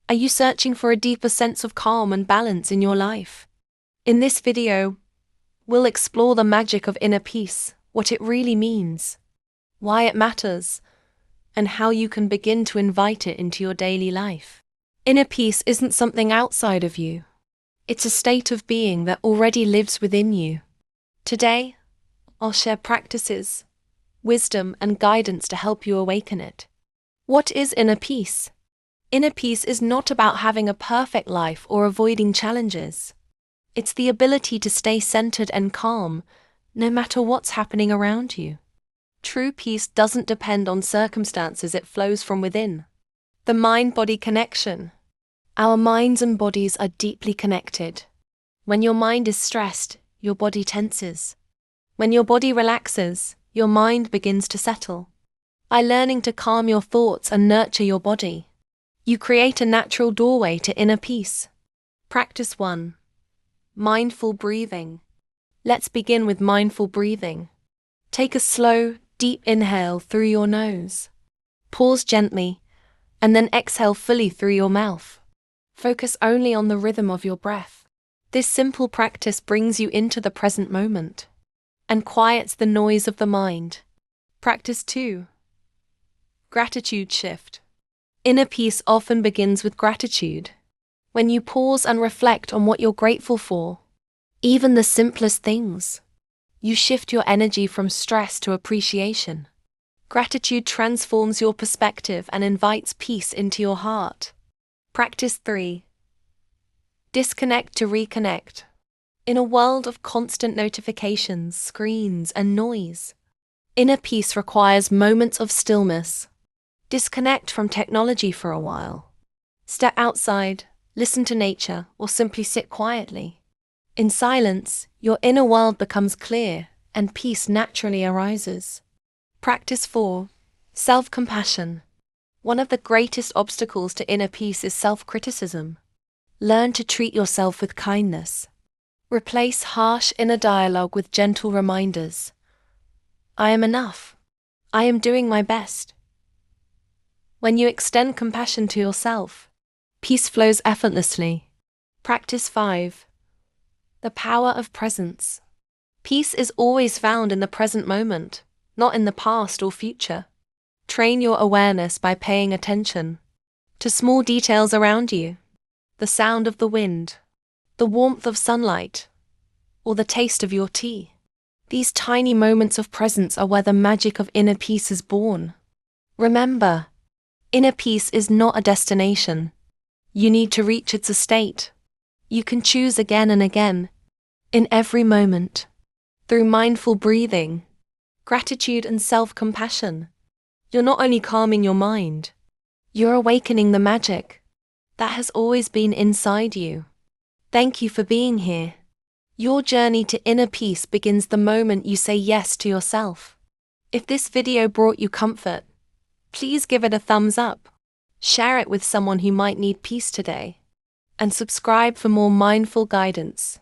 Are you searching for a deeper sense of calm and balance in your life? In this video, we'll explore the magic of inner peace, what it really means, why it matters, and how you can begin to invite it into your daily life. Inner peace isn't something outside of you. It's a state of being that already lives within you. Today, I'll share practices, wisdom, and guidance to help you awaken it. What is inner peace? Inner peace is not about having a perfect life or avoiding challenges. It's the ability to stay centered and calm, no matter what's happening around you. True peace doesn't depend on circumstances, it flows from within. The mind-body connection. Our minds and bodies are deeply connected. When your mind is stressed, your body tenses. When your body relaxes, your mind begins to settle. By learning to calm your thoughts and nurture your body, you create a natural doorway to inner peace. Practice 1. Mindful breathing. Let's begin with mindful breathing. Take a slow, deep inhale through your nose. Pause gently, and then exhale fully through your mouth. Focus only on the rhythm of your breath. This simple practice brings you into the present moment and quiets the noise of the mind. Practice 2. Gratitude shift. Inner peace often begins with gratitude. When you pause and reflect on what you're grateful for, even the simplest things, you shift your energy from stress to appreciation. Gratitude transforms your perspective and invites peace into your heart. Practice 3. Disconnect to reconnect. In a world of constant notifications, screens, and noise, inner peace requires moments of stillness. Disconnect from technology for a while. Step outside, listen to nature, or simply sit quietly. In silence, your inner world becomes clear, and peace naturally arises. Practice 4. Self-compassion. One of the greatest obstacles to inner peace is self-criticism. Learn to treat yourself with kindness. Replace harsh inner dialogue with gentle reminders. I am enough. I am doing my best. When you extend compassion to yourself, peace flows effortlessly. Practice 5. The power of presence. Peace is always found in the present moment, not in the past or future. Train your awareness by paying attention to small details around you. The sound of the wind, the warmth of sunlight, or the taste of your tea. These tiny moments of presence are where the magic of inner peace is born. Remember, inner peace is not a destination. You need to reach its state. You can choose again and again, in every moment, through mindful breathing, gratitude, and self-compassion. You're not only calming your mind, you're awakening the magic that has always been inside you. Thank you for being here. Your journey to inner peace begins the moment you say yes to yourself. If this video brought you comfort, please give it a thumbs up, share it with someone who might need peace today, and subscribe for more mindful guidance.